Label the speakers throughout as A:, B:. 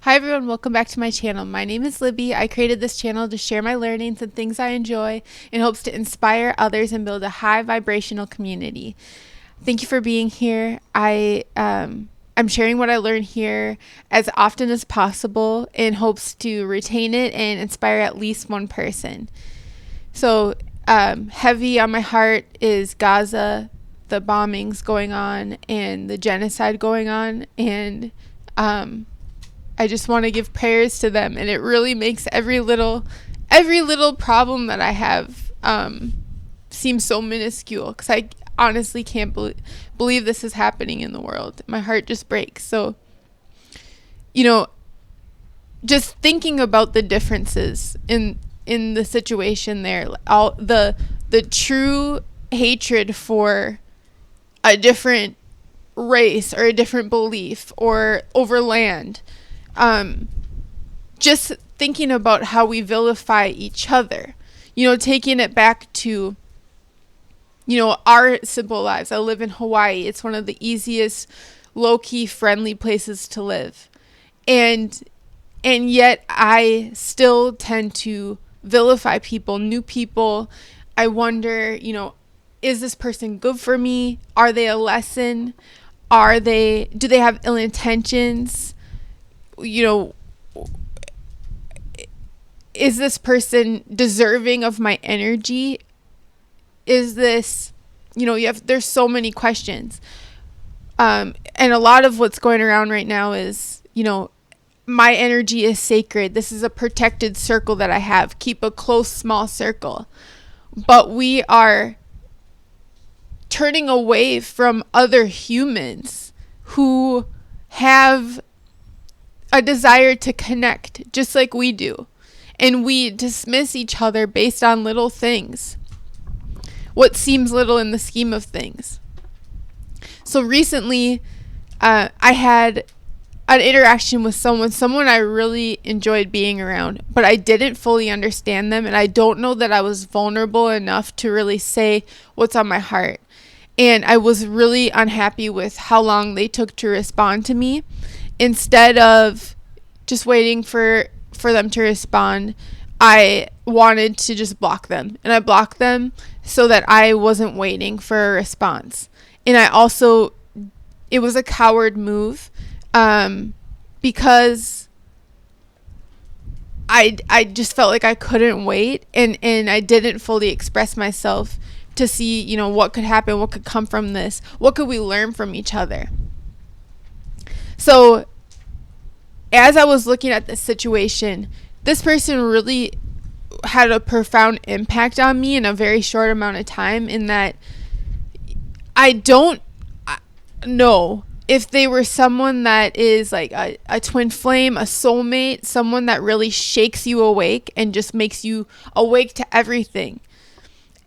A: Hi everyone, welcome back to my channel. My name is Libby. I created this channel to share my learnings and things I enjoy in hopes to inspire others and build a high vibrational community. Thank you for being here. I'm sharing what I learn here as often as possible in hopes to retain it and inspire at least one person. So heavy on my heart is Gaza, the bombings going on and the genocide going on, and I just want to give prayers to them, and it really makes every little problem that I have seem so minuscule, because I honestly can't believe this is happening in the world. My heart just breaks. So, just thinking about the differences in the situation there, all the true hatred for a different race or a different belief or over land. Just thinking about how we vilify each other, taking it back to, our simple lives. I live in Hawaii. It's one of the easiest, low-key, friendly places to live. And yet I still tend to vilify people, new people. I wonder, is this person good for me? Are they a lesson? Do they have ill intentions? Is this person deserving of my energy? Is this, there's so many questions. And a lot of what's going around right now is, my energy is sacred. This is a protected circle that I have. Keep a close, small circle. But we are turning away from other humans who have a desire to connect just like we do. And we dismiss each other based on little things. What seems little in the scheme of things. So recently, I had an interaction with someone I really enjoyed being around, but I didn't fully understand them, and I don't know that I was vulnerable enough to really say what's on my heart. And I was really unhappy with how long they took to respond to me. Instead of just waiting for them to respond, I wanted to just block them. And I blocked them so that I wasn't waiting for a response. And it was a coward move, because I just felt like I couldn't wait, and I didn't fully express myself to see, what could happen, what could come from this, what could we learn from each other. So as I was looking at this situation, this person really had a profound impact on me in a very short amount of time, in that I don't know if they were someone that is like a twin flame, a soulmate, someone that really shakes you awake and just makes you awake to everything.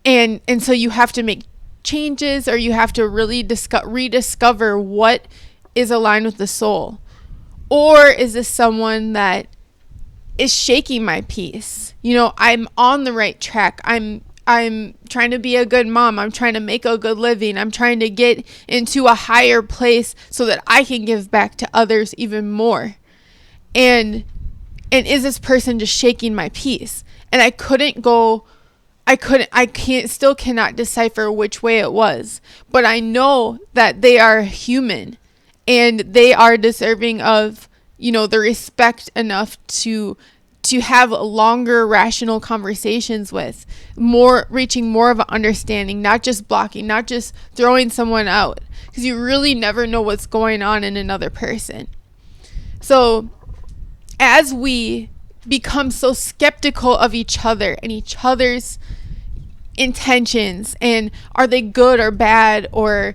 A: And so you have to make changes, or you have to really rediscover what is aligned with the soul. Or is this someone that is shaking my peace? I'm on the right track. I'm trying to be a good mom. I'm trying to make a good living. I'm trying to get into a higher place so that I can give back to others even more. And is this person just shaking my peace? And I still cannot decipher which way it was. But I know that they are human, and they are deserving of, the respect enough to have longer rational conversations with, reaching more of an understanding, not just blocking, not just throwing someone out, because you really never know what's going on in another person. So as we become so skeptical of each other and each other's intentions, and are they good or bad, or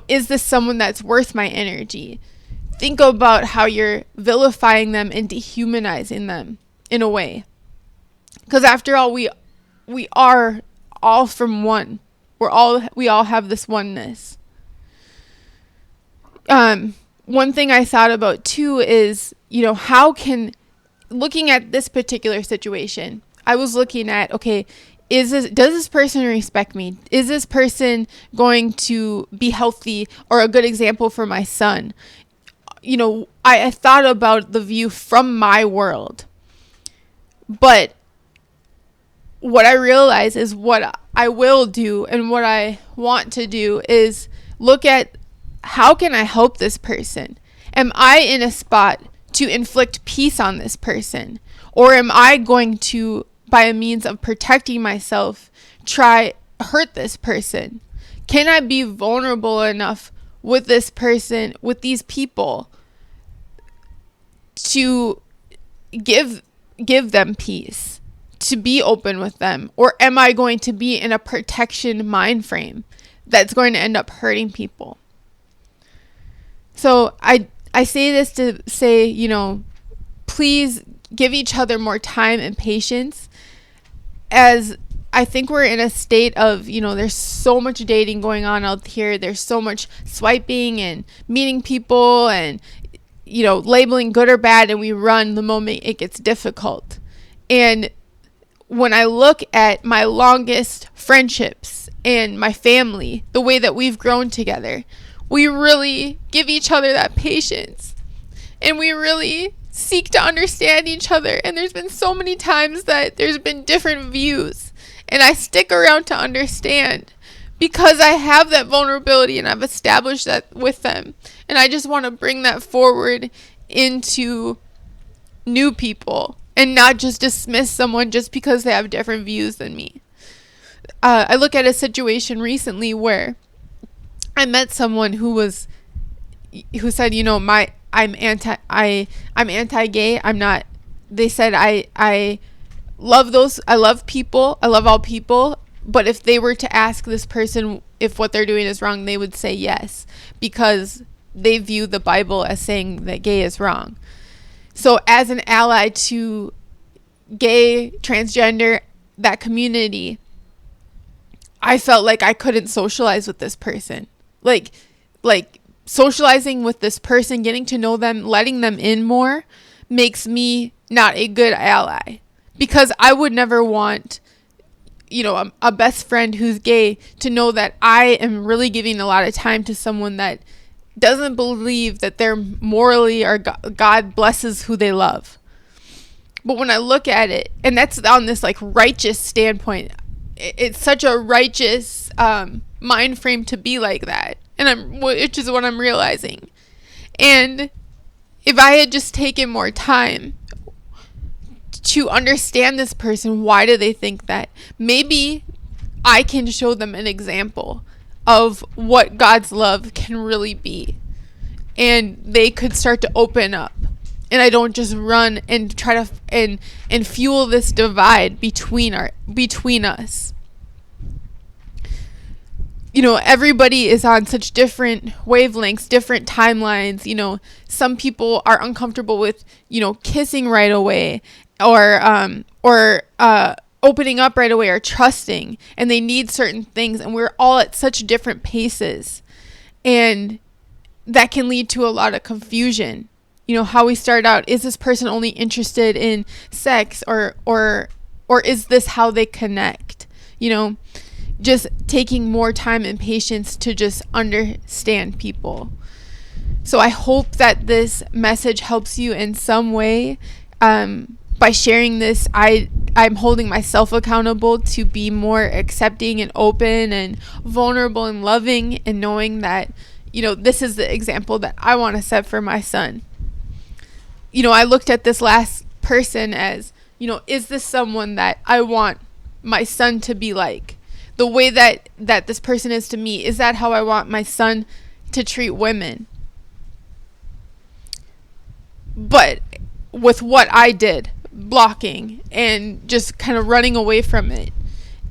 A: is this someone that's worth my energy? Think about how you're vilifying them and dehumanizing them in a way. Because after all, we are all from one. We all have this oneness. One thing I thought about too is, looking at this particular situation, I was looking at, okay, does this person respect me? Is this person going to be healthy or a good example for my son? I thought about the view from my world. But what I realize is what I will do and what I want to do is look at, how can I help this person? Am I in a spot to inflict peace on this person? Or am I going to, by a means of protecting myself, try hurt this person? Can I be vulnerable enough with this person, with these people, to give them peace, to be open with them? Or am I going to be in a protection mind frame that's going to end up hurting people? So I say this to say, please give each other more time and patience, as I think we're in a state of, there's so much dating going on out here. There's so much swiping and meeting people and, labeling good or bad, and we run the moment it gets difficult. And when I look at my longest friendships and my family, the way that we've grown together, we really give each other that patience, and we really seek to understand each other. And there's been so many times that there's been different views, and I stick around to understand because I have that vulnerability and I've established that with them. And I just want to bring that forward into new people and not just dismiss someone just because they have different views than me. I look at a situation recently where I met someone who said, I'm anti-gay. I'm not. They said I love people. I love all people. But if they were to ask this person if what they're doing is wrong, they would say yes, because they view the Bible as saying that gay is wrong. So as an ally to gay, transgender, that community, I felt like I couldn't socialize with this person. Like socializing with this person, getting to know them, letting them in more, makes me not a good ally, because I would never want, a best friend who's gay to know that I am really giving a lot of time to someone that doesn't believe that they're morally, or God blesses who they love. But when I look at it, and that's on this righteous standpoint, it's such a righteous mind frame to be like that. Which is what I'm realizing. And if I had just taken more time to understand this person, why do they think that? Maybe I can show them an example of what God's love can really be. And they could start to open up. And I don't just run and try to and fuel this divide between us. Everybody is on such different wavelengths, different timelines. Some people are uncomfortable with, kissing right away, or opening up right away, or trusting, and they need certain things. And we're all at such different paces, and that can lead to a lot of confusion. How we start out, is this person only interested in sex, or is this how they connect? Just taking more time and patience to just understand people. So I hope that this message helps you in some way. By sharing this, I'm holding myself accountable to be more accepting and open and vulnerable and loving, and knowing that, this is the example that I want to set for my son. I looked at this last person as, is this someone that I want my son to be like? The way that this person is to me, is that how I want my son to treat women? But with what I did, blocking and just kind of running away from it,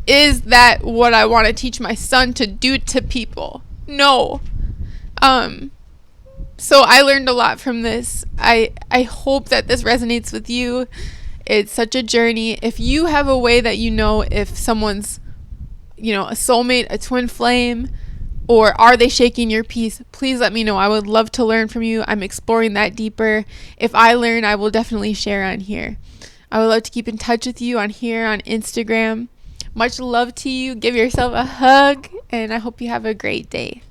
A: is that what I want to teach my son to do to people? No. So I learned a lot from this. I hope that this resonates with you. It's such a journey. If you have a way that if someone's a soulmate, a twin flame, or are they shaking your peace, please let me know. I would love to learn from you. I'm exploring that deeper. If I learn, I will definitely share on here. I would love to keep in touch with you on here, on Instagram. Much love to you. Give yourself a hug, and I hope you have a great day.